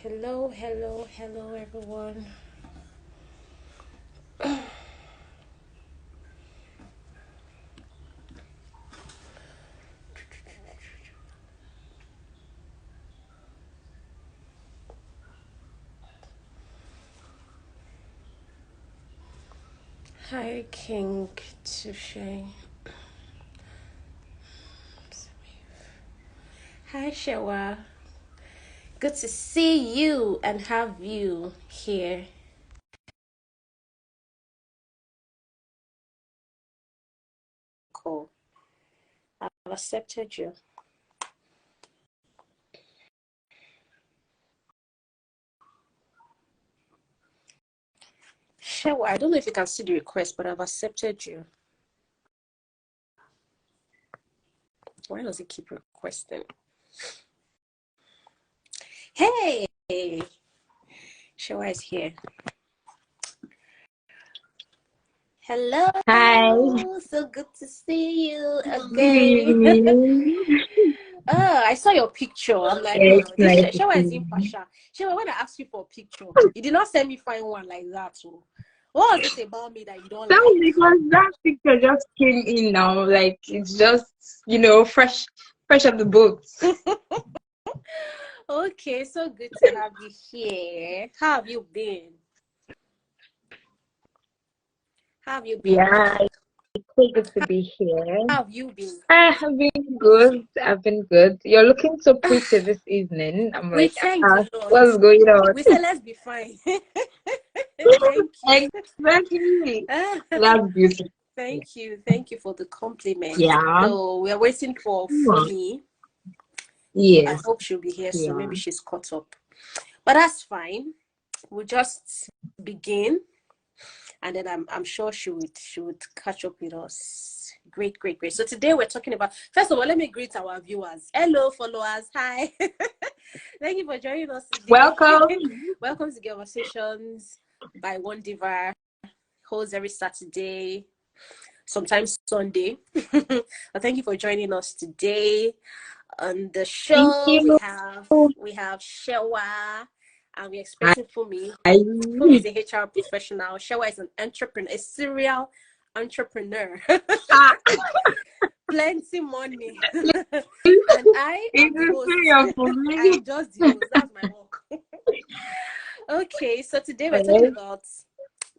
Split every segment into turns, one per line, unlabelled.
Hello, hello, hello, everyone. Hi, King Touche. Hi, Shewa. Good to see you and have you here. Cool. I've accepted you. Shewa, I don't know if you can see the request, but I've accepted you. Why does it keep requesting? Hey! Shewa is here. Hello.
Hi.
So good to see you
Good
again.
evening.
Oh, I saw your picture. I'm like,
It's
this
nice to
Shewa
see
is
you.
impartial. Shewa, when I asked you for a picture, you did not send me find one like that. So, what was it about me that you don't
That was
like?
because that picture just came in now. Like it's just, fresh off the boat.
Okay, so good to have you here. How have you been? How have you been?
Yeah, it's so good to be here.
How have you been?
I have been good. I've been good. You're looking so pretty this evening. I'm
We
like,
thanked a lot.
what's going on?
We said let's be fine. Thank you.
Exactly. That's beautiful.
Thank you for the compliment.
Yeah.
So we are waiting for Fumi. I
Yes.
hope she'll be here soon.
Yeah.
Maybe she's caught up. But that's fine. We'll just begin, and then I'm sure she would catch up with us. Great, great, great. So today we're talking about, first of all, let me greet our viewers. Hello, followers. Hi. Thank you for joining us today.
Welcome.
Welcome to Conversations by WON.D.I.V.A. Holds every Saturday, sometimes Sunday. But thank you for joining us today. On the
Thank
show, we
you.
have Shewa, and we're expecting Fumi.
I
Fumi is a HR professional. Shewa is an entrepreneur, a serial entrepreneur.
ah,
Plenty money.
it's
And I am the
a
host.
serious for
I
me.
am just the host. That's my work. Okay, so today we're talking
Yes,
about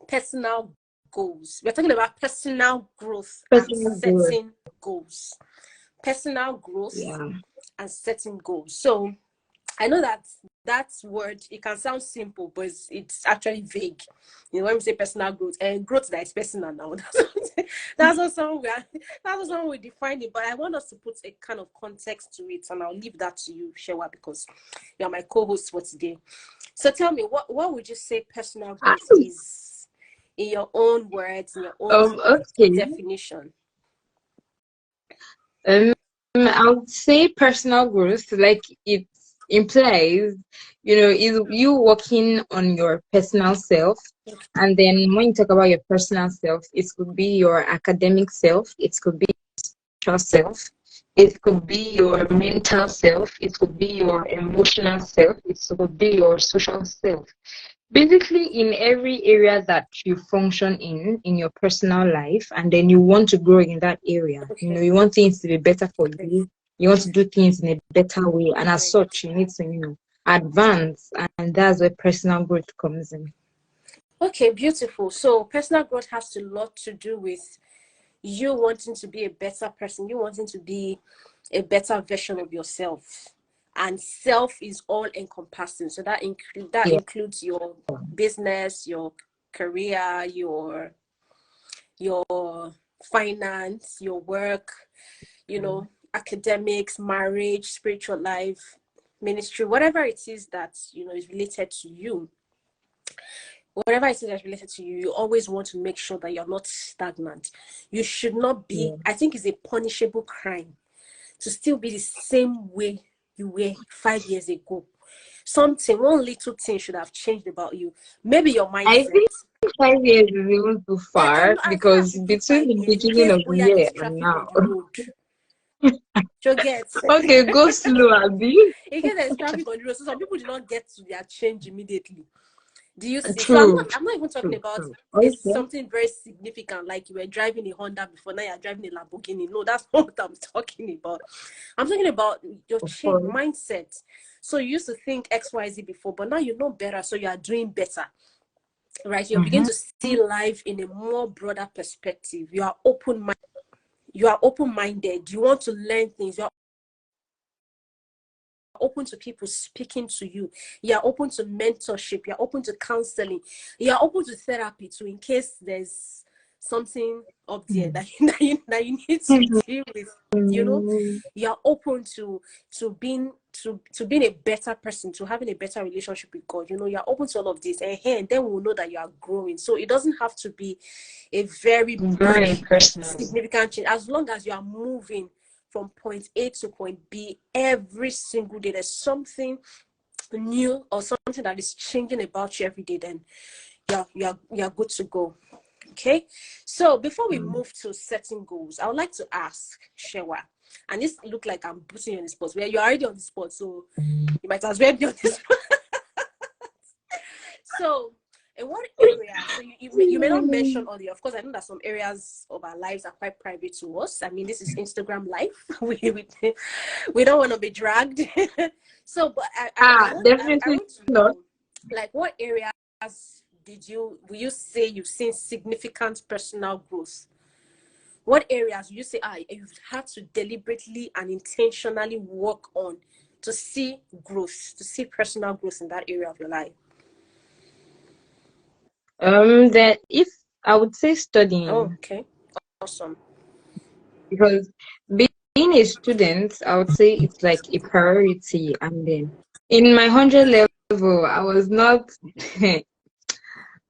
personal goals. We're talking about personal growth and
personal growth.
setting goals. Personal growth
Yeah.
and setting goals. So I know that word, it can sound simple, but it's actually vague. When we say personal growth, and growth that is personal now, that's not something we define it. But I want us to put a kind of context to it, and I'll leave that to you, Shewa, because you're my co-host for today. So tell me, what would you say personal
Ah,
growth is in your own words, in your own
okay.
definition?
Um, I would say personal growth, like it implies, is you working on your personal self. And then when you talk about your personal self, it could be your academic self, it could be yourself. It could be your mental self. It could be your emotional self. It could be your social self. Basically, in every area that you function in your personal life, and then you want to grow in that area.
Okay,
You want things to be better for
great,
you. You want to do things in a better way, and as
great.
such, you need to, advance, and that's where personal growth comes in.
Okay, beautiful. So personal growth has a lot to do with you wanting to be a better person, you wanting to be a better version of yourself. And self is all encompassing. So that
Yeah.
includes your business, your career, your finance, your work, academics, marriage, spiritual life, ministry, whatever it is that is related to you. Whatever it is that's related to you, you always want to make sure that you're not stagnant. You should not be,
Yeah.
I think it's a punishable crime to still be the same way you were 5 years ago. One little thing should have changed about you. Maybe your
I
mindset.
think 5 years is even too
I
far
know, I say I
because
should give
between
5
the
years in
beginning
case
of the
yeah,
year
there's
and
traffic on
now,
the road. You get.
Okay, go slow, Abby.
Again, there's traffic on the road, so some people do not get to their change immediately. Do you see? So
True,
I'm not even talking
true,
about
true.
it's
Okay.
something very significant, like you were driving a Honda before, now you're driving a Lamborghini. No, that's not what I'm talking about. I'm talking about your
Of
change
course.
mindset. So you used to think XYZ before, but now you know better, so you are doing better. Right? You're beginning
Mm-hmm.
to see life in a more broader perspective. You are open-minded. You want to learn things. You're open to people speaking to you. You're open to mentorship. You're open to counseling. You're open to therapy too, in case there's something up there that you need to deal with. You know,
Mm-hmm.
you're open to being a better person, to having a better relationship with God. You know, you're open to all of this, and then we'll know that you are growing. So it doesn't have to be a very big,
Very personal.
significant change. As long as you are moving from point A to point B every single day, there's something new or something that is changing about you every day, then you're good to go. Okay. So before we move to setting goals, I would like to ask Shewa, and this look like I'm putting you on the spot where you're already on the spot, so you might as well be on the spot. So, in what area? So you may not mention all the. Of course, I know that some areas of our lives are quite private to us. I mean, this is Instagram life. We don't want to be dragged. So, but I
Definitely
want to
not.
know, like, what areas will you say you've seen significant personal growth? What areas you say you've had to deliberately and intentionally work on to see growth, to see personal growth in that area of your life?
That if I would say
Oh,
studying,
okay. Awesome.
because being a student, I would say it's like a priority. And then in my 100 level, I was not.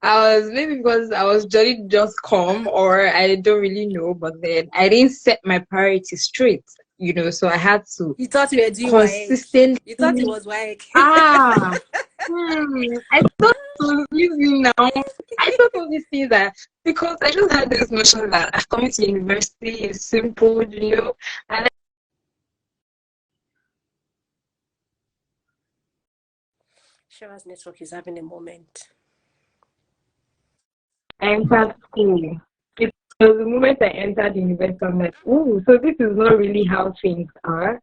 I was maybe because I was just come or I don't really know, but then I didn't set my priorities straight, so I had to
You thought you were doing WAEC. You thought it
consistently.
was WAEC.
Ah, I thought it was easy now. I thought all these things that because I just had this notion that coming to university is simple, and
Shara's network is having a moment.
I entered school. It was the moment I entered university, I'm like, oh, so this is not really how things are.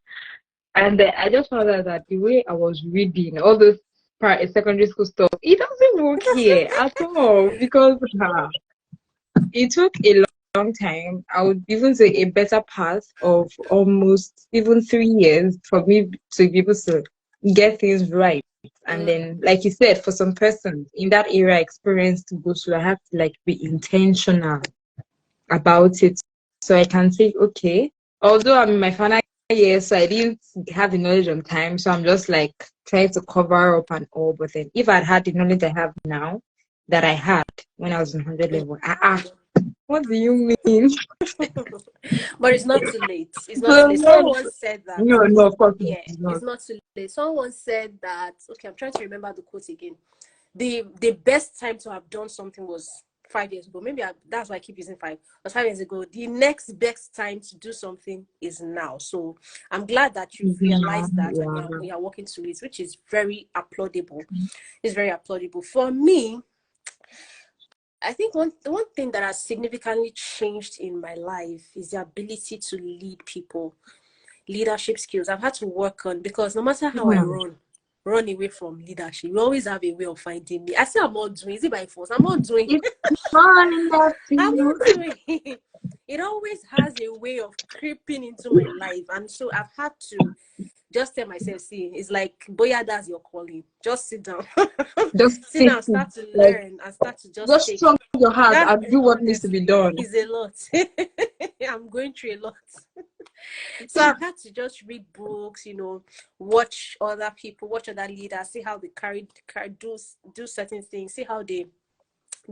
And then I just found out that the way I was reading all those secondary school stuff, it doesn't work here at all because it took a long time. I would even say a better part of almost even 3 years for me to be able to get things right. And
Mm.
then, like you said, for some persons in that area experience to go through, I have to like be intentional about it. So I can say, okay, although I'm in my final year, so I didn't have the knowledge on time. So I'm just like trying to cover up and all. But then if I'd had the knowledge I have now that I had when I was in 100 level, what do you mean?
But it's not too late. It's not too
So
late. Someone
no,
once said that.
no, no, of course
Yeah,
it's
it's
not.
not too late. Someone once said that. Okay, I'm trying to remember the quote again. The best time to have done something was 5 years ago. Maybe that's why I keep using five. But 5 years ago, the next best time to do something is now. So I'm glad that you've
Yeah,
realized that and
yeah.
you're working to it, which is very applaudable. It's very applaudable. For me, I think one thing that has significantly changed in my life is the ability to lead people, leadership skills. I've had to work on because no matter how I
Hmm.
run away from leadership, you always have a way of finding me. I say I'm not doing. Is it by force? I'm not doing.
It's fun enough to
I'm
you.
not doing. It always has a way of creeping into my life, and so I've had to just tell myself, see, it's like, boya, that's your calling. Just sit down.
Just
Sit
sit
down,
it.
start to
Like
learn, and start to just
just
take.
strong your heart
That
and do what needs to be
honestly
done.
is a lot. I'm going through a lot. So I've had to just read books, watch other people, watch other leaders, see how they do certain things, see how they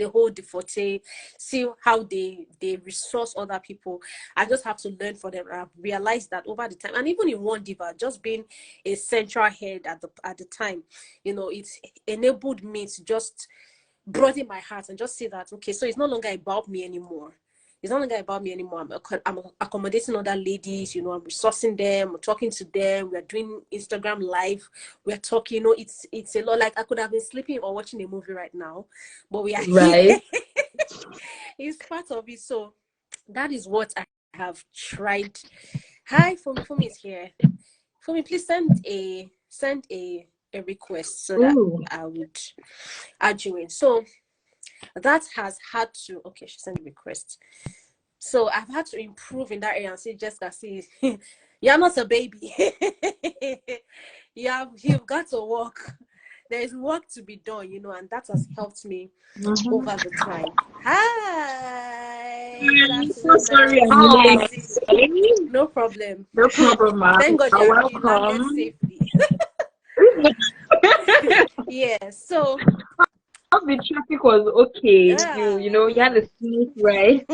hold the forte, see how they resource other people. I just have to learn for them. I've realized that over the time, and even in WON.D.I.V.A, just being a central head at the time, it's enabled me to just broaden my heart and just say that, okay, so it's no longer about me anymore. It's not about me anymore. I'm accommodating other ladies, you know, I'm resourcing them, I'm talking to them, we're doing Instagram live, we're talking, you know, it's a lot. Like I could have been sleeping or watching a movie right now, but we are here.
Right.
It's part of it. So that is what I have tried. Hi, Fumi is here. Fumi, please send a request so that
Ooh.
I would add you in. So that has had to, okay, she sent a request. So I've had to improve in that area and say, Jessica, see, you're not a baby. You've got to work. There is work to be done, you know, and that has helped me over the time. Hi. Good
I'm so
afternoon,
sorry
ma'am.
I'm late.
No problem.
No problem, ma'am.
Thank God you landed
Welcome.
safely. Yeah, so
The traffic was okay. You know, you had a smooth ride.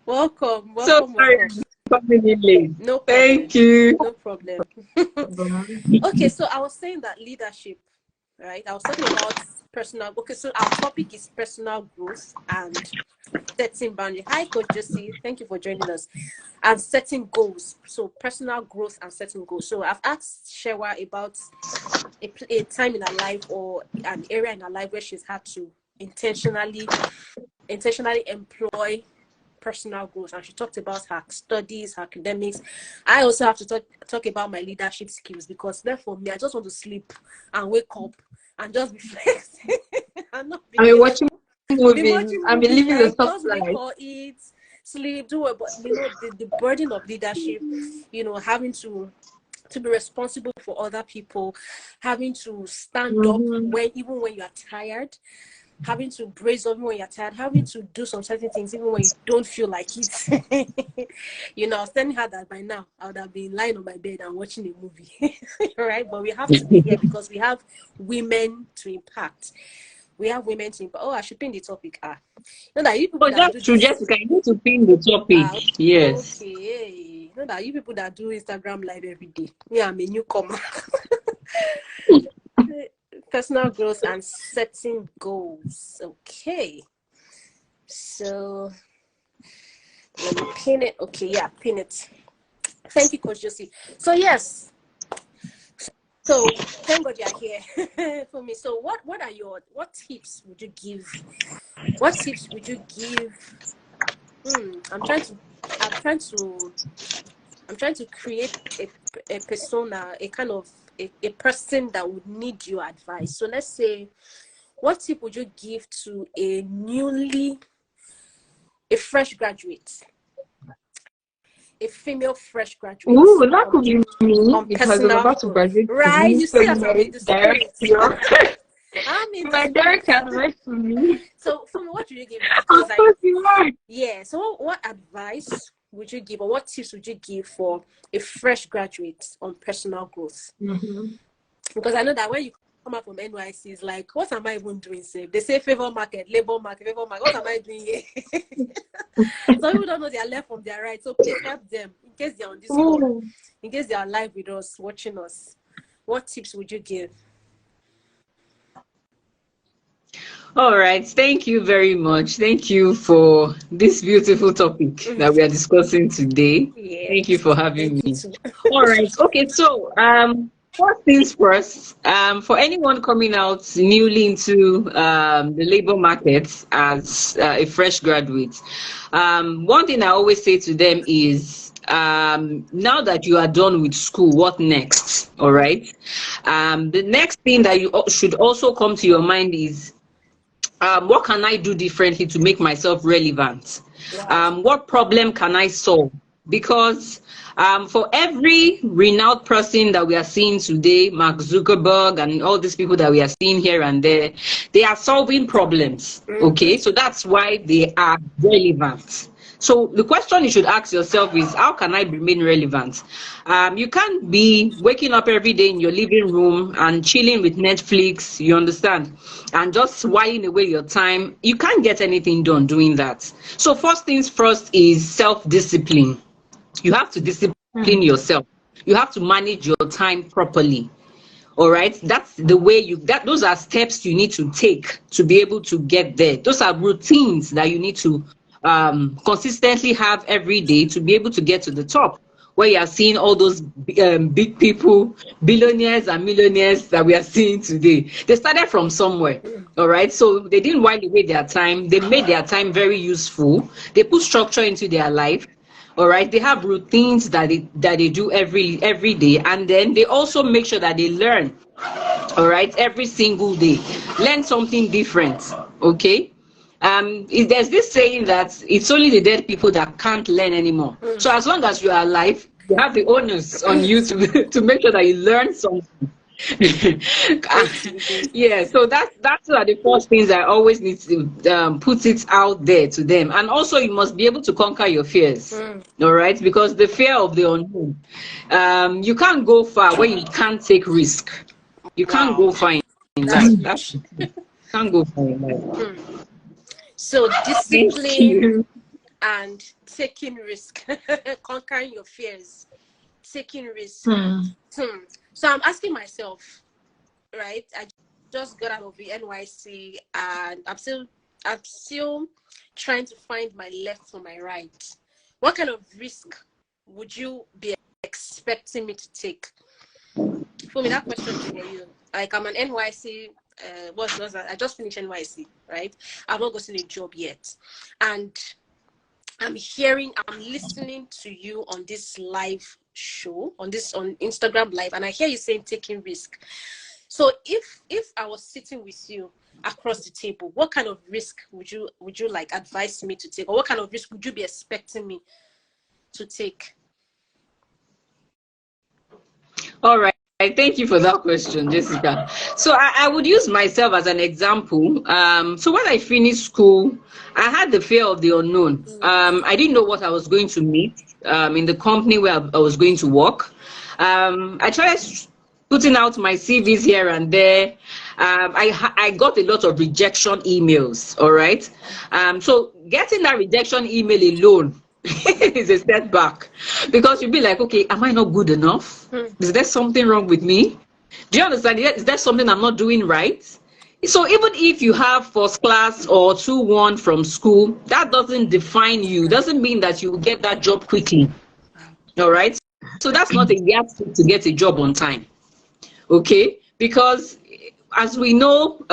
welcome,
So
welcome,
sorry
welcome.
I'm coming in late.
No problem.
Thank you.
No problem. Okay, so I was saying that leadership, right? I was talking about personal. Okay, so our topic is personal growth and setting boundaries. Hi, Coach Josie. Thank you for joining us. And setting goals. So personal growth and setting goals. So I've asked Shewa about a time in her life or an area in her life where she's had to intentionally employ personal growth, and she talked about her studies, her academics. I also have to talk about my leadership skills, because then for me, I just want to sleep and wake up and just be flexing and not be
Watching movies. I mean, living the
like
soft
just wake
life.
or eat, sleep, do it. But you know, the burden of leadership, you know, having to be responsible for other people, having to stand up even when you are tired, having to brace up when you're tired, having to do some certain things even when you don't feel like it. You know, I was telling her that by now I would have been lying on my bed and watching a movie. Right? But we have to be here because we have women to impact. We have women to impact. Oh, I should pin the topic. You know that you people that do
True,
this.
Jessica. You need to pin the topic. Yes.
Okay. You know that you people that do Instagram live every day. Me, I'm a newcomer. Personal growth and setting goals. Okay. So let me pin it. Okay, yeah, pin it. Thank you, Coach Josie. So yes. So thank God you're here for me. So what tips would you give? What tips would you give? I'm trying to create a persona, a kind of a person that would need your advice. So let's say, what tip would you give to a fresh graduate, a female fresh graduate?
Ooh, that could be me because I'm
personal
about to
growth,
graduate
right?
soon.
You
So
see
you
that I'm in
may
the spirit.
direct your
I'm in the
my
spirit.
direct advice to me.
So, for me, what do you give?
Of course you are.
Yeah. So, what advice would you give, or what tips would you give for a fresh graduate on personal growth? Because I know that when you come out from NYC, it's like, what am I even doing? Say they say labor market. What am I doing here? Some people don't know their left from their right. So please help them in case they're on this call, in case they are live with us, watching us. What tips would you give?
All right. Thank you very much. Thank you for this beautiful topic that we are discussing today.
Yeah.
Thank you for having
Thank you
me.
too.
All right. Okay. So, first things first, for anyone coming out newly into the labor market as a fresh graduate, one thing I always say to them is, now that you are done with school, what next? All right. The next thing that you should also come to your mind is, what can I do differently to make myself relevant?
Wow.
What problem can I solve? Because for every renowned person that we are seeing today, Mark Zuckerberg and all these people that we are seeing here and there, they are solving problems. Okay, so that's why they are relevant. So the question you should ask yourself is, how can I remain relevant? You can't be waking up every day in your living room and chilling with Netflix, you understand, and just whiling away your time. You can't get anything done doing that. So first things first is self-discipline. You have to discipline yourself. You have to manage your time properly.
All right, that's the way those are steps you need to take to be able to get there. Those are routines that you need to consistently have every day to be able to get to the top, where you are seeing all those big people, billionaires and millionaires that we are seeing today. They started from somewhere. All right, so they didn't while away their time. They made their time very useful. They put structure into their life. All right, they have routines that they do every day, and then they also make sure that they learn. All right, every single day, learn something different. Okay. There's this saying that it's only the dead people that can't learn anymore. So as long as you are alive, you have the onus on you to make sure that you learn something. Yeah, so that's are the first things I always need to put it out there to them. And also you must be able to conquer your fears. All right, because the fear of the unknown, you can't go far where you can't take risk. You can't go far in life. You can't go far in life.
So discipline and taking risk, conquering your fears, taking risk. So I'm asking myself, right? I just got out of the NYC, and I'm still trying to find my left from my right. What kind of risk would you be expecting me to take? For me, that question is for you. Like, I'm an NYC. I just finished NYC, right? I've not gotten a job yet, and I'm listening to you on this live show, on Instagram live, and I hear you saying taking risk. So if I was sitting with you across the table, what kind of risk would you like advise me to take, or what kind of risk would you be expecting me to take?
All right. Thank you for that question, Jessica. So I would use myself as an example. So when I finished school, I had the fear of the unknown. I didn't know what I was going to meet in the company where I was going to work. I tried putting out my CVs here and there. I got a lot of rejection emails. All right. So getting that rejection email alone is a setback, because you'll be like, okay, am I not good enough? Is there something wrong with me? Do you understand? Is there something I'm not doing right? So even if you have first class or 2-1 from school, that doesn't define you. Doesn't mean that you will get that job quickly. All right. So that's not a yardstick to get a job on time. Okay, because as we know,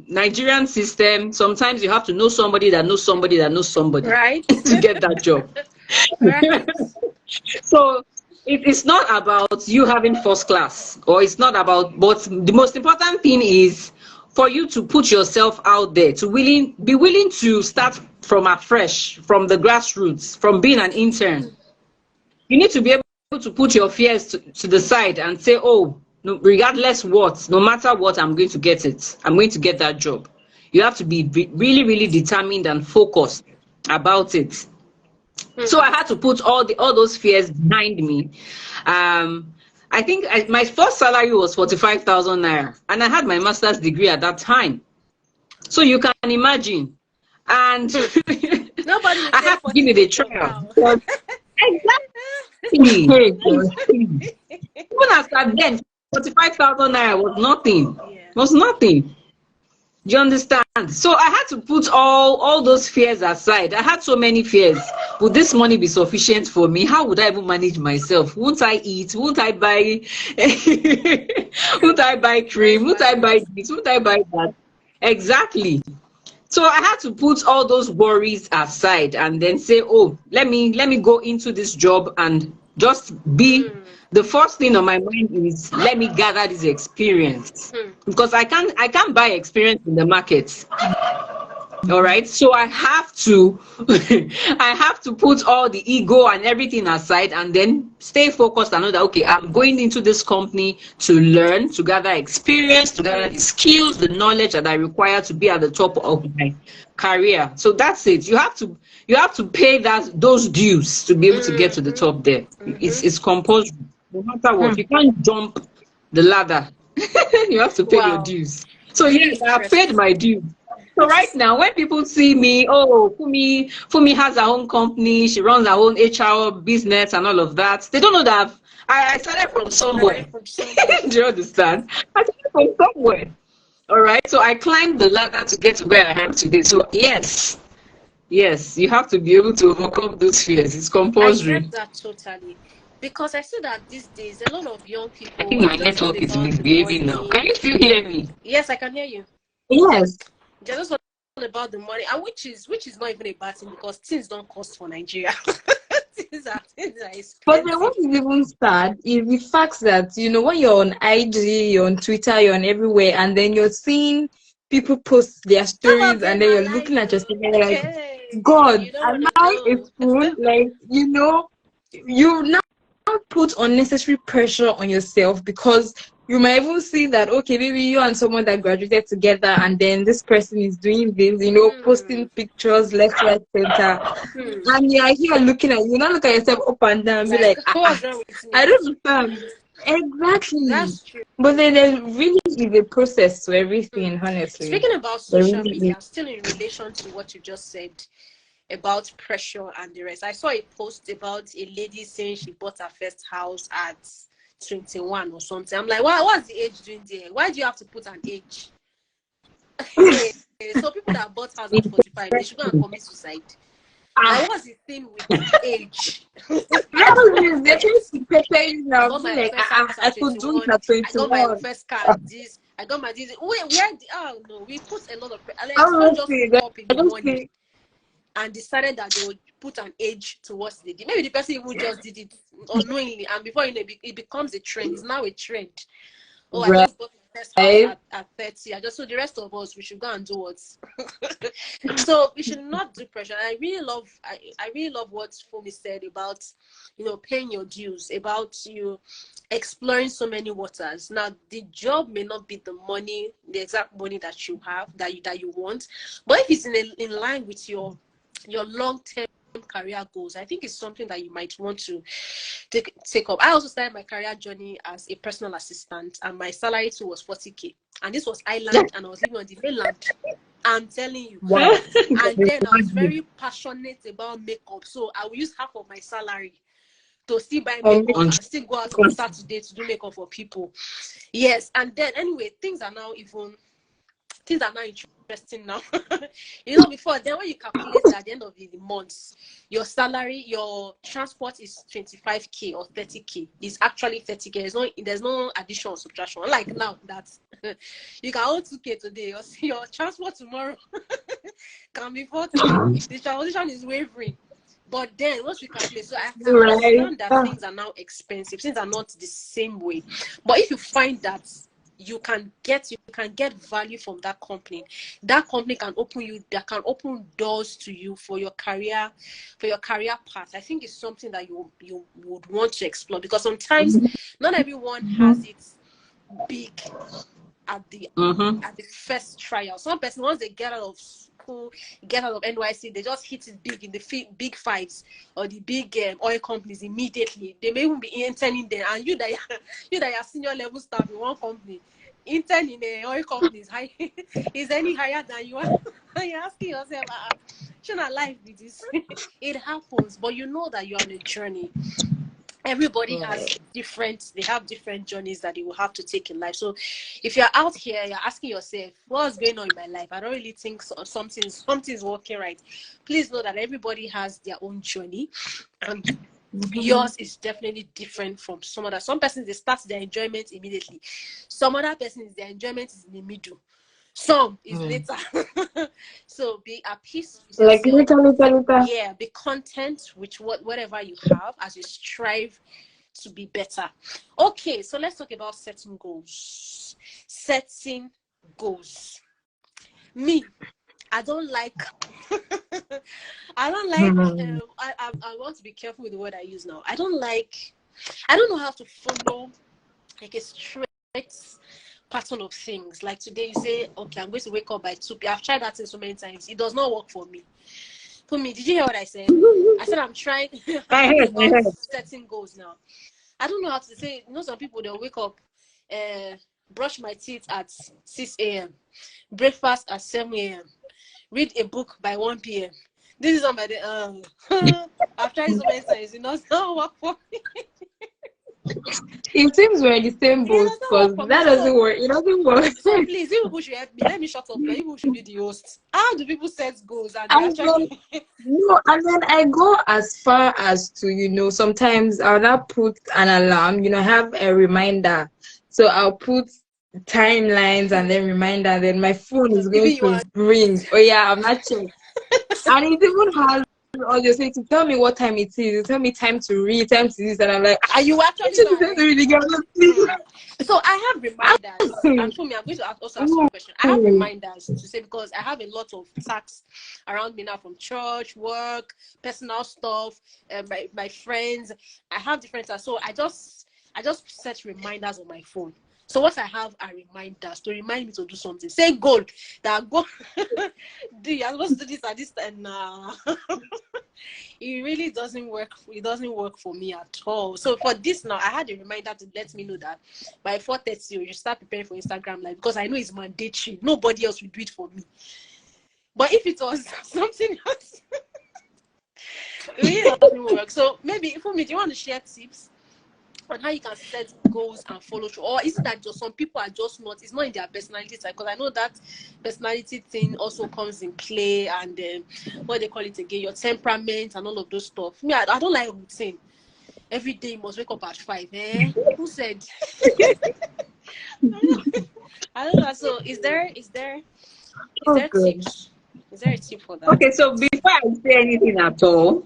Nigerian system, sometimes you have to know somebody that knows somebody that knows somebody,
right,
to get that job. Right. So it's not about you having first class, or it's not about, but the most important thing is for you to put yourself out there, to be willing to start from afresh, from the grassroots, from being an intern. You need to be able to put your fears to the side and say, oh, no, regardless what, no matter what, I'm going to get it. I'm going to get that job. You have to be really, really determined and focused about it. So I had to put all those fears behind me. I think my first salary was 45,000 naira, and I had my master's degree at that time. So you can imagine. And
nobody
I had to give it a try. Exactly. Even after then, 45,000 naira was nothing. Yeah. Was nothing. Do you understand? So I had to put all those fears aside. I had so many fears. Would this money be sufficient for me? How would I even manage myself? Won't I eat? Won't I buy won't I buy cream? Won't I buy this? Won't I buy that? Exactly. So I had to put all those worries aside and then say, oh, let me go into this job and just be. The first thing on my mind is, let me gather this experience, because I can't buy experience in the market. All right, so I have to put all the ego and everything aside and then stay focused and know that, okay, I'm going into this company to learn, to gather experience, to gather the skills, the knowledge that I require to be at the top of my career. So that's it. You have to pay those dues to be able to get to the top there. It's compulsory. No matter what, you can't jump the ladder. You have to pay your dues. So yes, I paid my dues. So right now, when people see me, oh, Fumi has her own company, she runs her own HR business and all of that, they don't know that I started from
Started
somewhere.
from somewhere.
Do you understand? I started from somewhere. All right. So I climbed the ladder to get to where I am today. So yes, yes, you have to be able to overcome those fears. It's
I get
compulsory.
that totally. Because I see that these days, a lot of young
I
people
think
are
my
just all
network is
about the
misbehaving now.
money.
Can you still hear me?
Yes, I can hear you.
Yes.
They're just all about the money, and which is not even a bad thing because things don't cost for Nigeria. things are
But then
expensive.
what is even sad is the fact that, when you're on IG, you're on Twitter, you're on everywhere, and then you're seeing people post their
Some of
stories, and
them
then
are
you're looking
lies,
at yourself
though.
and you're like,
Hey,
God,
you don't
am
want to
I a
know.
fool? Like, you now put unnecessary pressure on yourself because you might even see that, okay, maybe you and someone that graduated together, and then this person is doing this,
Hmm.
posting pictures left, right, center.
Hmm.
And you're here looking at you, not look at yourself up and down and be
Like,
like,
what's wrong with
I
me?
don't understand. Exactly.
That's true.
But then there really is a process to
Hmm.
everything, honestly.
Speaking about
There
social
really
media,
is.
I'm still in relation to what you just said about pressure and the rest. I saw a post about a lady saying she bought her first house at 21 or something. I'm like, what's the age doing there? Why do you have to put an age? So people that bought house at 45, they should go and commit suicide. Like,
Ah,
what's the thing with age?
how
I don't
is they're
get.
trying to prepare you
I
now?
got
Be
my
like,
first house
I
at
could do it
21.
at
I got my
21.
first car at this. I got my this. Wait, where the oh no, we put a lot of like someone just
Honestly,
woke up in
I
the
don't
morning
think.
and decided that they would put an age towards the day. Maybe the person even just did it unknowingly, and before you know it becomes a trend. It's now a trend. Oh, I
Right.
just bought my first house at 30. I just so the rest of us we should go and do what. So we should not do pressure. I really love what Fumi said about paying your dues, about you exploring so many waters. Now the job may not be the money, the exact money that you have that you want, but if it's in line with your long-term career goals, I think it's something that you might want to take up. I also started my career journey as a personal assistant, and my salary too was 40K. And this was island, and I was living on the mainland. I'm telling you.
Wow.
And then I was very passionate about makeup, so I will use half of my salary to still buy
Um,
makeup and still go out on Saturday to do makeup for people. Yes, and then anyway, things are now interesting now. Before then when you calculate at the end of the month, your salary, your transport is 25K or 30K. It's actually 30K. There's no addition or subtraction. Like now that you can own 2K today, your transport tomorrow can be 40K. The transition is wavering. But then once we calculate, so I
right.
understand that things are now expensive, things are not the same way. But if you find that you can get value from that company can open doors to you for your career path. I think it's something that you would want to explore, because sometimes not everyone has it big at the
Mm-hmm.
at the first trial. Some person, once they get out of school, get out of NYC, they just hit it big in the big fives or the big oil companies immediately. They may even be interning there, and you that are senior level staff in one company, intern in a oil company is high is any higher than you are. You're asking yourself, shouldn't life be this? It happens, but you know that you're on a journey. Everybody have different journeys that they will have to take in life. So if you're out here, you're asking yourself, what's going on in my life? I don't really think something's working right. Please know that everybody has their own journey, and yours is definitely different from some persons. They start their enjoyment immediately. Some other persons, their enjoyment is in the middle, some is later. So be at peace with
Like
yourself.
later.
Yeah, be content with whatever you have as you strive to be better. Okay, so let's talk about setting goals. Setting goals. Me, I don't like I don't like I want to be careful with the word I use now. I don't know how to follow like a straight pattern of things. Like today you say, okay, I'm going to wake up by 2 p.m. I've tried that thing so many times. It does not work for me. For me, did you hear what I said? I said I'm trying I'm
I
talking
heard. I
about
heard.
setting goals now. I don't know how to say, some people they'll wake up, brush my teeth at 6 a.m., breakfast at 7 a.m., read a book by 1 p.m. This is on by the I've tried so many times, it does not work for me.
It seems we're in the same
It
boat
doesn't work
because
for me.
that doesn't work. It doesn't work.
So please, you people should help me. Let me shut up. You people should be the host. How do people set goals and they
And then
actually
no, and then I go as far as to, sometimes I'll not put an alarm, have a reminder. So I'll put timelines and then reminder, then my phone is
giving
going
you
to
an
ring. Oh yeah, I'm not checked. And it even has audio saying to tell me what time it is, tell me time to read, time to this, and I'm like,
are you
which
actually
is
go
the
and
time to
read?
read again, please.
So I have reminders, and for me, I'm going to also ask you a question. I have reminders to say because I have a lot of tasks around me now from church, work, personal stuff, my friends. I have different tasks, so I just set reminders on my phone. So what I have are reminders to remind me to do something. Say goal that go do you are supposed to do this at this time now. It really doesn't work. It doesn't work for me at all. So for this now, I had a reminder to let me know that by 4:30 you start preparing for Instagram Live because I know it's mandatory. Nobody else will do it for me. But if it was something else, it really doesn't work. So maybe for me, do you want to share tips on how you can set goals and follow through, or is it that just some people are just not? It's not in their personality type because I know that personality thing also comes in play, and what they call it again, your temperament and all of those stuff. Me, I don't like routine. Every day you must wake up at 5. Who said? I don't know. So is
Oh
there
good.
tips? Is there a tip for that?
Okay, so before I say anything at all,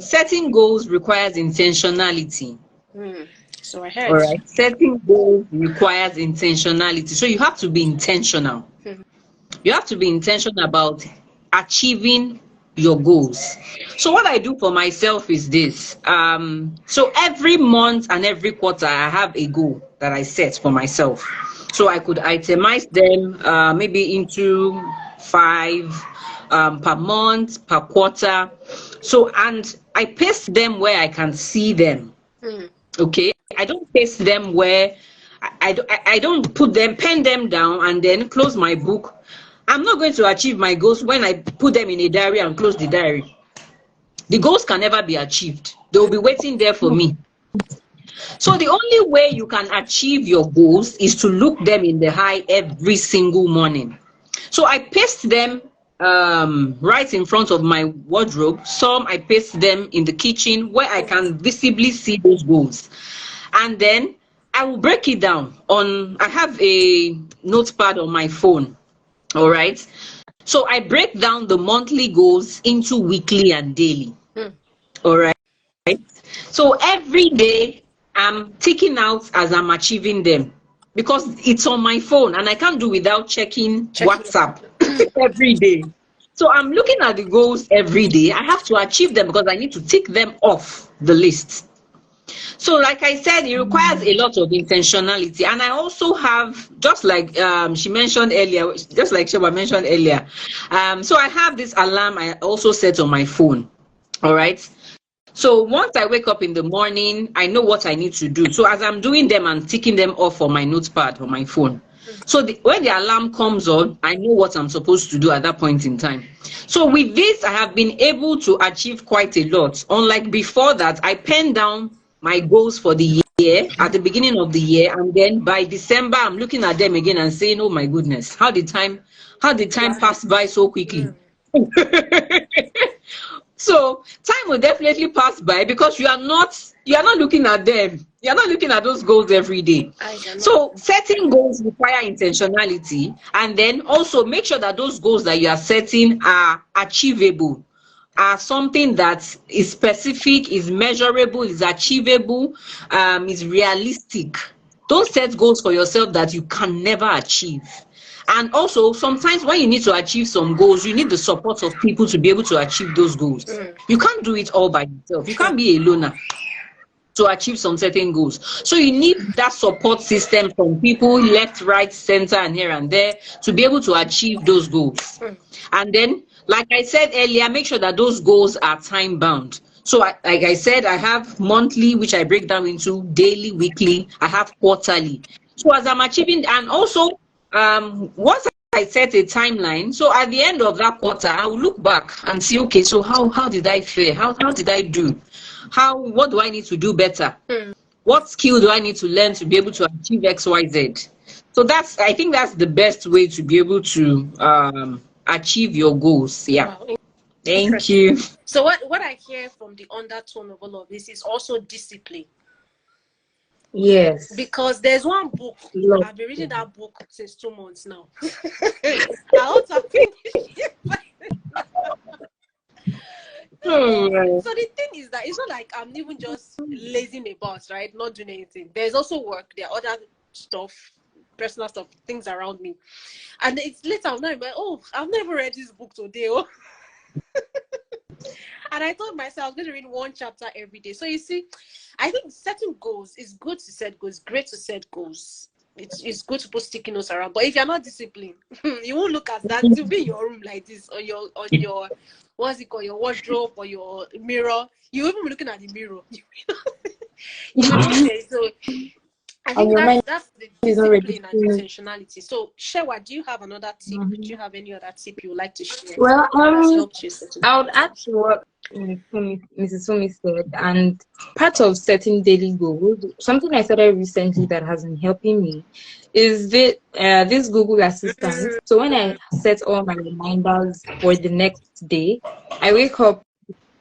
setting goals requires intentionality.
So I
All
heard.
right, setting goals requires intentionality. So you have to be intentional. You have to be intentional about achieving your goals. So what I do for myself is this. So every month and every quarter, I have a goal that I set for myself. So I could itemize them maybe into 5 per month, per quarter. So, and I paste them where I can see them. Okay, I don't paste them where I don't put them, pen them down and then close my book. I'm not going to achieve my goals when I put them in a diary and close the diary. The goals can never be achieved. They will be waiting there for me. So the only way you can achieve your goals is to look them in the eye every single morning. So I paste them right in front of my wardrobe. Some I paste them in the kitchen where I can visibly see those goals. And then I will break it down on, I have a notepad on my phone. All right. So I break down the monthly goals into weekly and daily. All right. So every day I'm ticking out as I'm achieving them because it's on my phone and I can't do without checking WhatsApp every day. So I'm looking at the goals every day. I have to achieve them because I need to tick them off the list. So like I said, it requires a lot of intentionality. And I also have, just like she mentioned earlier, just like Sheba mentioned earlier, so I have this alarm I also set on my phone. All right. So once I wake up in the morning, I know what I need to do. So as I'm doing them, I'm ticking them off on my notepad on my phone. So when the alarm comes on, I know what I'm supposed to do at that point in time. So with this, I have been able to achieve quite a lot. Unlike before that, I pen down my goals for the year at the beginning of the year, and then by December, I'm looking at them again and saying, "Oh my goodness, how did time pass by so quickly?" So time will definitely pass by because you are not looking at them. You are not looking at those goals every day. So setting goals require intentionality, and then also make sure that those goals that you are setting are achievable, are something that is specific, is measurable, is achievable, is realistic. Don't set goals for yourself that you can never achieve. And also, sometimes when you need to achieve some goals, you need the support of people to be able to achieve those goals. You can't do it all by yourself. You can't be a loner to achieve some certain goals. So you need that support system from people left, right, center, and here and there to be able to achieve those goals. And then, like I said earlier, make sure that those goals are time bound. So like I said, I have monthly, which I break down into daily, weekly. I have quarterly. So as I'm achieving, and also once I set a timeline, so at the end of that quarter, I will look back and see, okay, so how did I fare? How did I do? What do I need to do better? What skill do I need to learn to be able to achieve XYZ? So I think that's the best way to be able to achieve your goals. Yeah.
Wow,
Thank
interesting.
you.
So what I hear from the undertone of all of this is also discipline.
Yes.
Because there's one book,
Love.
I've been reading that book since 2 months now. I want to finish it.
Oh,
So the thing is that it's not like I'm even just lazing about, right? Not doing anything. There's also work. There are other stuff, personal stuff, things around me. And it's later, I'm not even, oh, I've never read this book today. Oh. And I told myself I was going to read one chapter every day. So you see, I think setting goals is good to set goals, great to set goals. It's good to put sticky notes around. But if you're not disciplined, you won't look at that. You'll be in your room like this, on your what's it called, your wardrobe or your mirror. You even be looking at the mirror. You know, so I
and
think
your mind
that's the
is already
discipline and
full.
intentionality. So Shewa, do you have another tip? Do you have any other tip you would like to share
Well,
that has helped you settle
I would add
goals?
to what Mrs. Sumi said, and part of setting daily goals, something I started recently that has been helping me, is this Google Assistant. So when I set all my reminders for the next day, I wake up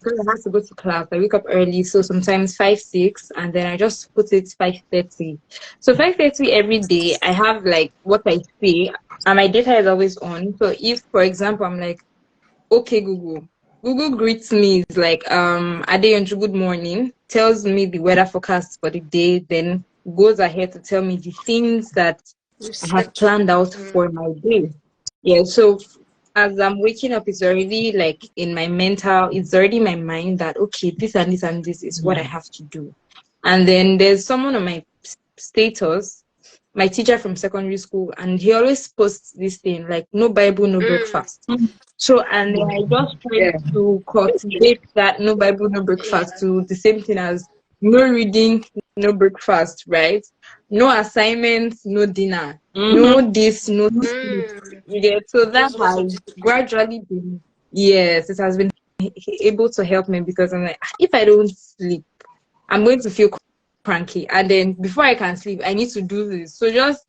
because I have to go to class. I wake up early, so sometimes 5, 6, and then I just put it 5:30. So 5:30 every day, I have like what I say, and my data is always on. So if, for example, I'm like, okay, Google. Google greets me is like Adeyanju, good morning, tells me the weather forecast for the day, then goes ahead to tell me the things that
You
I have
set.
planned out for my day. Yeah, so as I'm waking up, it's already like in my mental, it's already in my mind that okay, this and this and this is what I have to do. And then there's someone on my status, my teacher from secondary school, and he always posts this thing like no Bible, no breakfast. So, and then I just try
Yeah.
to cultivate that no Bible, no breakfast
Yeah.
to the same thing as no reading, no breakfast, right? No assignments, no dinner, no this, no sleep. You get, so that
Those lots of
has
discipline.
gradually been, yes, it has been able to help me because I'm like, if I don't sleep, I'm going to feel cranky. And then before I can sleep, I need to do this. So just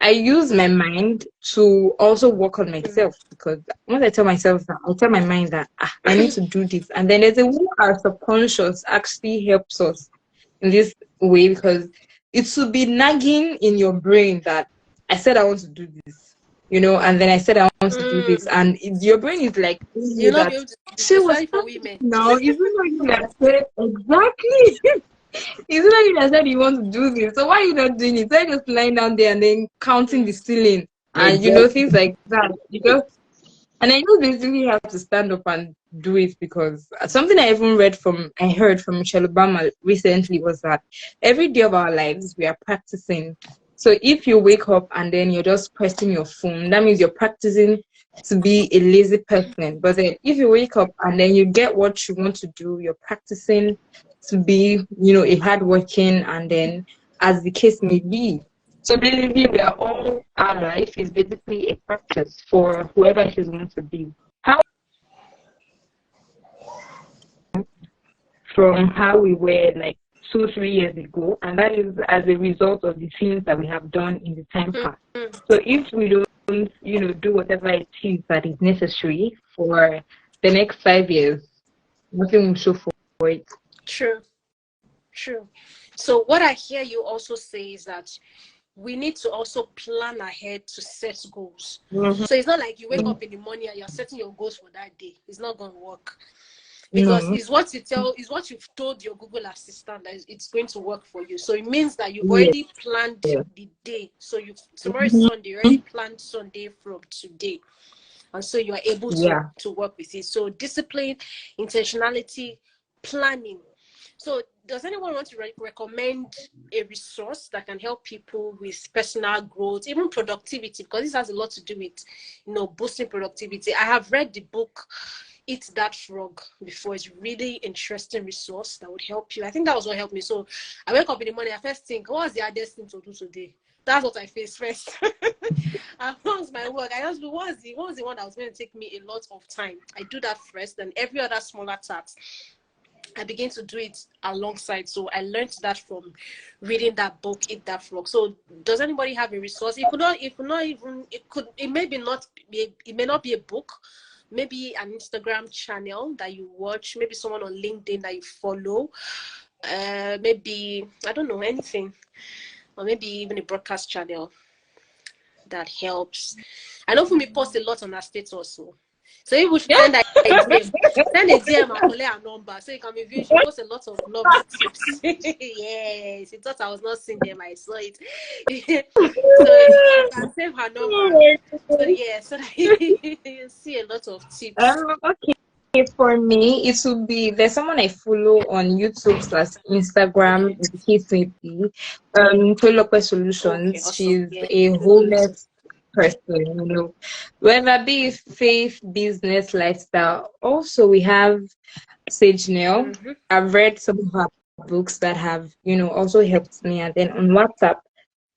I use my mind to also work on myself because once I tell myself that, I tell my mind that I need to do this. And then there's a way our subconscious actually helps us in this way because it should be nagging in your brain that I said I want to do this, and then I said I want to do this. And your brain is like, telling you
You'll not be
that,
able to do this,
she was
especially for women.
now, isn't that you that said exactly? It's not you that said you want to do this. So why are you not doing it? Why just lying down there and then counting the ceiling and
Exactly.
things like that. And I know they really have to stand up and do it because something I heard from Michelle Obama recently was that every day of our lives we are practicing. So if you wake up and then you're just pressing your phone, that means you're practicing to be a lazy person. But then if you wake up and then you get what you want to do, you're practicing to be, a hardworking and then as the case may be. So basically, we are all, our life is basically a practice for whoever she's going to be. How from how we were like 2, 3 years ago, and that is as a result of the things that we have done in the time past. So if we don't, do whatever it is that is necessary for the next 5 years, nothing will show for it.
True. True. So what I hear you also say is that we need to also plan ahead to set goals. So it's not like you wake up in the morning and you're setting your goals for that day. It's not going to work because
No.
it's what you've told your Google Assistant that it's going to work for you. So it means that you've
Yes.
already planned the day. So tomorrow is Sunday, you already planned Sunday from today. And so you are able
Yeah.
to work with it. So discipline, intentionality, planning. So does anyone want to recommend a resource that can help people with personal growth, even productivity? Because this has a lot to do with, boosting productivity. I have read the book Eat That Frog before. It's really interesting resource that would help you. I think that was what helped me. So I wake up in the morning, I first think, what's the hardest thing to do today? That's what I face first. Amongst my work, I just do what's the one that was going to take me a lot of time. I do that first, and every other smaller task I began to do it alongside. So I learned that from reading that book, Eat That Frog. So does anybody have a resource? It could not even, it maybe not be, it may not be a book, maybe an Instagram channel that you watch, maybe someone on LinkedIn that you follow, maybe, I don't know, anything, or maybe even a broadcast channel that helps. I know Fumi posts a lot on her status, so you should send that a DM. Send a DM and collect her number so you can be viewing. She posts a lot of lovely tips. Yes, she thought I was not seeing them. I saw it. So you can save her number. So yeah, so that you see a lot of tips.
Okay, for me, it would be there's someone I follow on YouTube slash Instagram, Tolope
Okay,
Solutions.
awesome.
She's
Yeah.
a wholeness person, whether be faith, business, lifestyle. Also, we have Sage Neil. I've read some of her books that have, also helped me. And then on WhatsApp,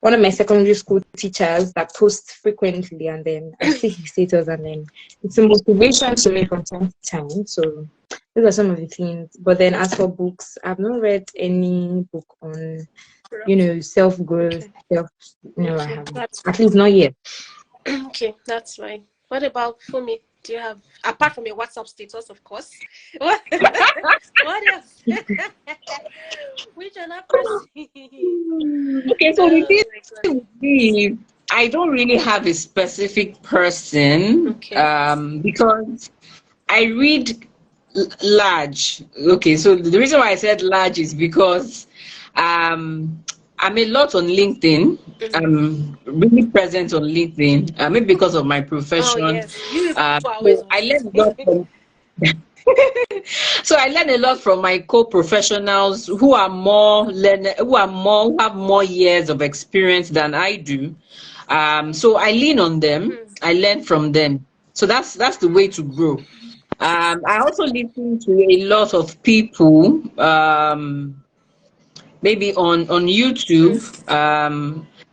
one of my secondary school teachers that posts frequently, and then I see his status, and then it's a motivation to me from time to time. So those are some of the things. But then as for books, I've not read any book on, self growth, I haven't. At least not yet.
Okay, that's fine. What about for me? Do you have, apart from your WhatsApp status, of course, what else? Which other person?
Okay, so the thing with me, I don't really have a specific person, because I read large. Okay, so the reason why I said large is because I'm a lot on LinkedIn. I'm really present on LinkedIn, maybe because of my profession.
Oh yes, you
so I learn a lot from so I learn a lot from my co-professionals who are who have more years of experience than I do. So I lean on them. I learn from them. So that's the way to grow. I also listen to a lot of people, maybe on YouTube.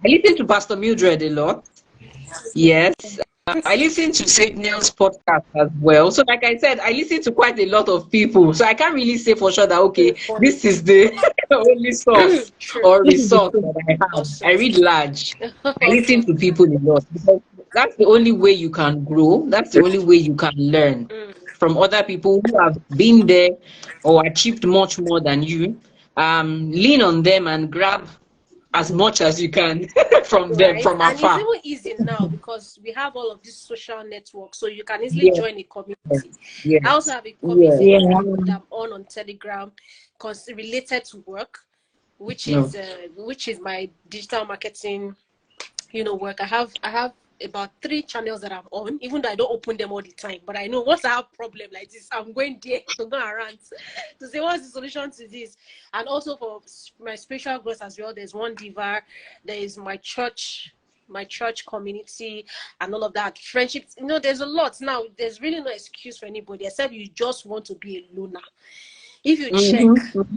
I listen to Pastor Mildred a lot. Yes. I listen to St. Neil's podcast as well. So like I said, I listen to quite a lot of people. So I can't really say for sure that, okay, this is the only source or resource that I have.
Awesome.
I read large. I listen to people a lot because that's the only way you can grow. That's the only way you can learn from other people who have been there or achieved much more than you. Lean on them and grab as much as you can from them from afar.
And it's even easy now because we have all of these social networks, so you can easily join a community.
Yes.
I also have a community that I'm on Telegram, related to work, which is my digital marketing, work. I have about 3 channels that I'm on, even though I don't open them all the time. But I know once I have a problem like this, I'm going there to go around to say what's the solution to this. And also for my spiritual growth as well, there's WON.D.I.V.A, there is my church community and all of that. Friendships, there's a lot. Now, there's really no excuse for anybody except you just want to be a loner. If you check,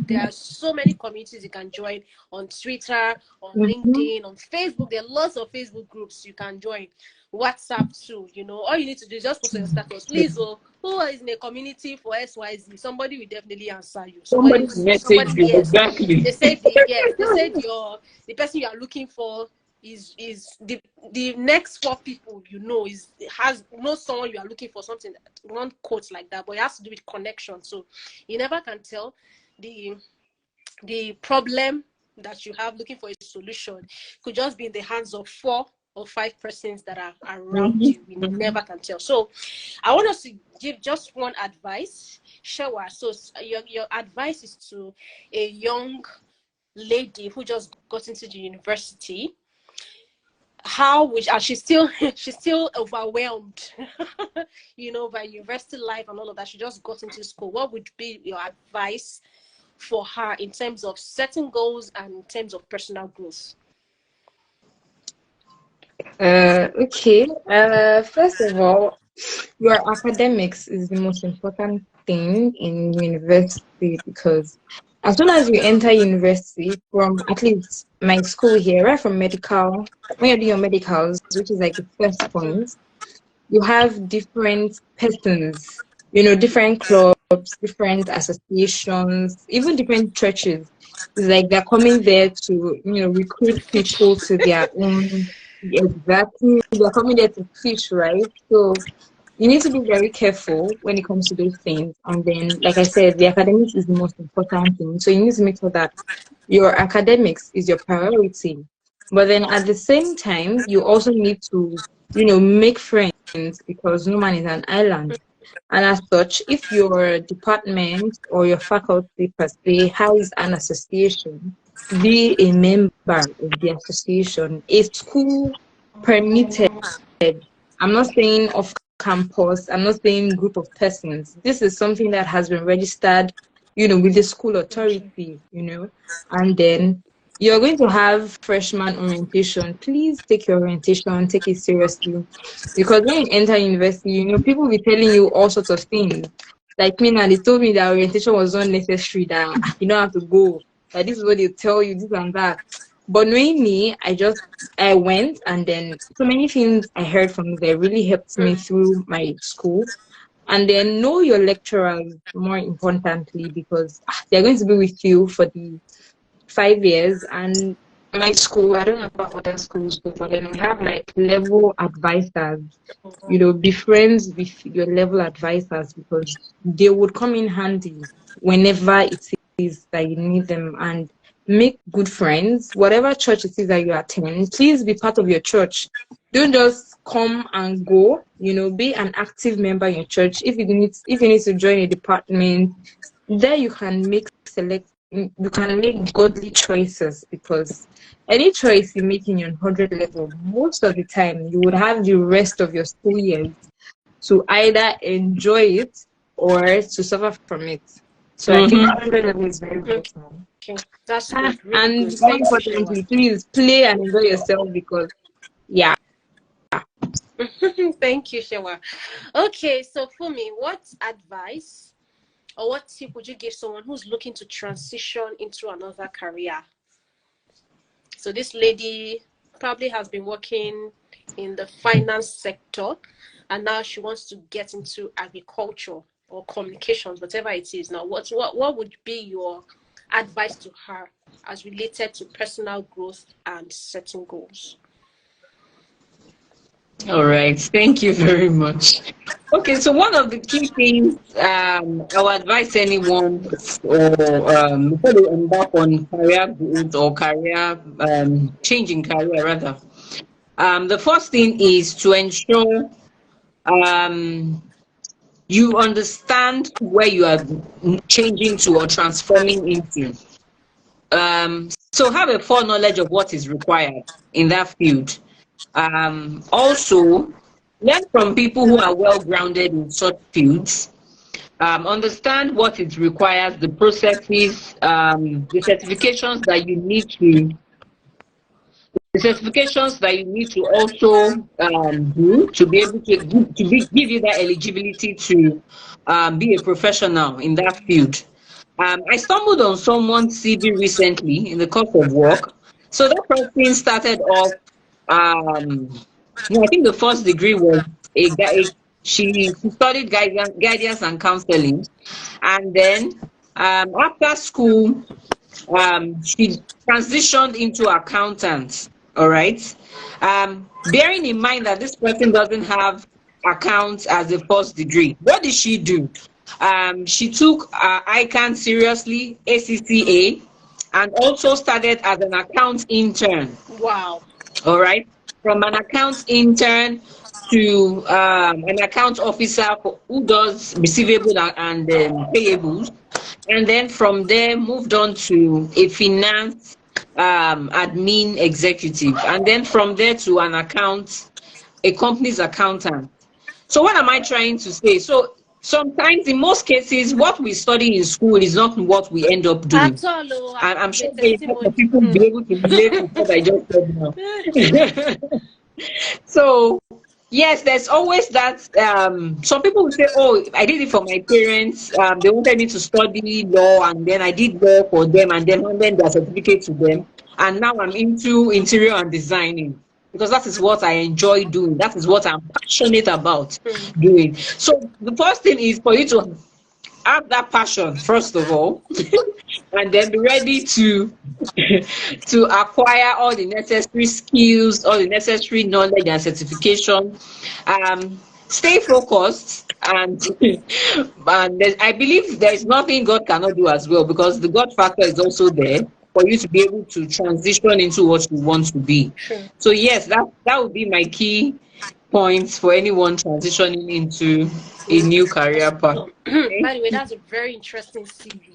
there are so many communities you can join on Twitter, on LinkedIn, on Facebook. There are lots of Facebook groups you can join. WhatsApp too, all you need to do is just post on your status. Please, who is in a community for XYZ? Somebody will definitely answer you. Somebody
message you,
yes.
exactly.
They said the person you are looking for is the next 4 people knows someone you are looking for, something, one quote like that, but it has to do with connection. So you never can tell the problem that you have looking for a solution could just be in the hands of 4 or 5 persons that are around you. You never can tell. So I want us to give just one advice. Shewa, so your advice is to a young lady who just got into the university, and she's still overwhelmed by university life and all of that. She just got into school. What would be your advice for her in terms of setting goals and in terms of personal growth?
Okay. First of all, your academics is the most important thing in university, because as soon as you enter university, from at least my school here, right from medical, when you're doing your medicals, which is like the first point, you have different persons, different clubs, different associations, even different churches. It's like they're coming there to, recruit people to their own. Exactly. They're coming there to teach, right? So you need to be very careful when it comes to those things. And then, like I said, the academics is the most important thing. So you need to make sure that your academics is your priority. But then at the same time, you also need to, make friends because no man is an island. And as such, if your department or your faculty per se has an association, be a member of the association. A school permitted, I'm not saying off campus, I'm not saying group of persons. This is something that has been registered, with the school authority, and then you're going to have freshman orientation. Please take your orientation, take it seriously. Because when you enter university, people will be telling you all sorts of things. Like me now, they told me that orientation was not necessary, that you don't have to go, that this is what they tell you, this and that. But knowing me, I went, and then so many things I heard from there really helped me through my school. And then know your lecturers more importantly, because they're going to be with you for the 5 years. And my school, I don't know about other schools, but then we have like level advisors. Be friends with your level advisors because they would come in handy whenever it is that you need them. And make good friends. Whatever church it is that you attend, please be part of your church. Don't just come and go. Be an active member in your church. If you need to join a department, there you can you can make godly choices, because any choice you make in your 100 level, most of the time you would have the rest of your school years to either enjoy it or to suffer from it. So I think 100 level is very important.
Okay, that's good. Really
And
good.
more
Thank you, Shewa.
importantly, please play and enjoy yourself, because yeah.
Thank you, Shewa. Okay, so for me, what advice or what tip would you give someone who's looking to transition into another career? So this lady probably has been working in the finance sector, and now she wants to get into agriculture or communications, whatever it is. Now, what would be your advice to her as related to personal growth and setting goals?
All right, thank you very much. Okay, so one of the key things I would advise anyone before they embark on career growth or career changing career rather, the first thing is to ensure you understand where you are changing to or transforming into. So have a foreknowledge of what is required in that field. Also, learn from people who are well grounded in such fields. Understand what it requires, the processes, the certifications that you need to also do to be able to give you that eligibility to be a professional in that field. I stumbled on someone's CV recently in the course of work. So that person started off, I think the first degree was she studied guidance and counseling, and then after school, she transitioned into accountant. All right, bearing in mind that this person doesn't have accounts as a first degree. What did she do? She took ICANN seriously, ACCA, and also started as an account intern.
Wow.
All right, from an account intern to an account officer who does receivable and payables, and then from there moved on to a finance admin executive, and then from there to a company's accountant. So what am I trying to say? So sometimes, in most cases, what we study in school is not what we end up doing.
At all,
I'm sure people will be able to relate to what I just said now. So yes, there's always that. Some people will say, "Oh, I did it for my parents. They wanted me to study law, and then I did law for them, and then handed their certificate to them. And now I'm into interior and designing because that is what I enjoy doing. That is what I'm passionate about doing." So the first thing is for you to have that passion first of all, and then be ready to to acquire all the necessary skills, all the necessary knowledge and certification. Stay focused, and I believe there is nothing God cannot do as well, because the God factor is also there for you to be able to transition into what you want to be.
True.
So yes, that would be my key points for anyone transitioning into a new career path.
So,
Okay?
by the way, that's a very interesting CV.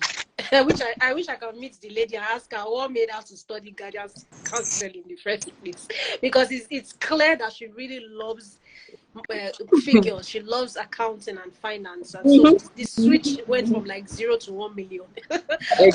I wish I could meet the lady and ask her what made her to study guidance counseling in the first place, because it's clear that she really loves figures. She loves accounting and finance, and so
Mhm.
the switch went from like 0 to 1 million. So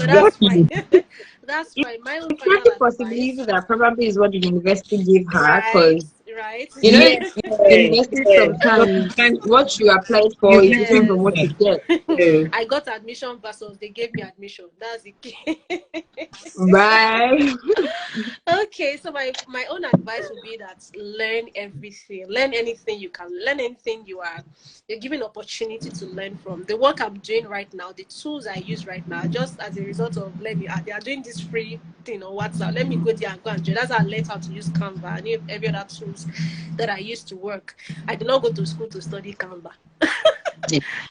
that's fine.
Exactly.
That's fine. My own
It's
final
very
advice,
possibility that probably is what the university gave her,
right?
because
Right.
you know,
Yes,
university
yes. Because
sometimes
sometimes
what you applied for
you
is
really
different from
Yes.
what you get.
know.
I got admission versus they gave me admission. That's the key.
Right?
Okay, so my own advice would be that learn everything, learn anything you can, learn anything you're given opportunity to learn from. The work I'm doing right now, the tools I use right now, just as a result of learning. They are doing this free thing on WhatsApp. Let me go there and go and join. That's how I learned how to use Canva and every other tools that I used to work. I did not go to school to study Canva.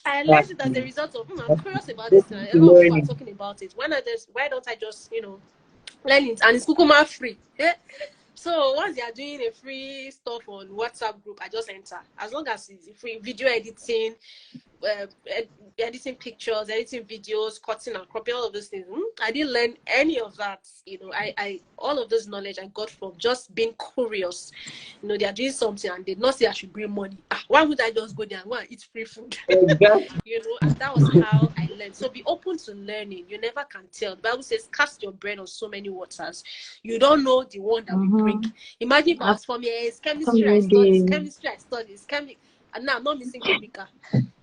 I learned it as a
Exactly.
result of I'm
That's
curious about this thing.
open
A
to
lot of people are
learning.
talking about it. Why don't I just learn it? And it's kukuma free. Yeah? So once they are doing a free stuff on WhatsApp group, I just enter. As long as it's free video editing, editing pictures, editing videos, cutting and cropping, all of those things. I didn't learn any of that. I all of this knowledge I got from just being curious. They are doing something and they not say I should bring money. Why would I just go there and go and eat free food?
Exactly.
And that was how I learned. So be open to learning. You never can tell. The Bible says, cast your bread on so many waters. You don't know the one that will break.
Mm-hmm.
Imagine if I was for me, it's chemistry I studied, it's
Absolutely.
chemistry I studied, it's chemical. And now I'm not missing chemical.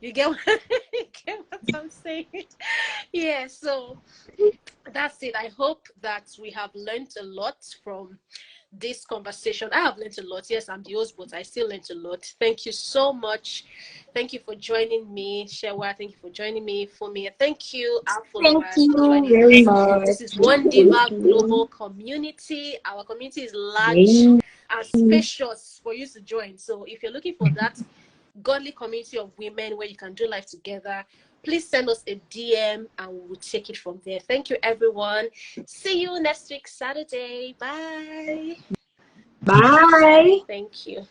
You get what, you get what I'm saying? Yeah, so that's it. I hope that we have learned a lot from this conversation. I have learned a lot. Yes, I'm the host, but I still learned a lot. Thank you so much. Thank you for joining me, Shewa. Thank you for joining me, Fumi. Thank you, our
Thank
followers, for
you
joining
very
us.
much.
This is
Thank
WONDIVA
you.
Global Community. Our community is large
Yay.
and spacious for you to join. So if you're looking for that godly community of women where you can do life together, please send us a DM and we'll take it from there. Thank you, everyone. See you next week, Saturday. Bye.
Bye.
Thank you.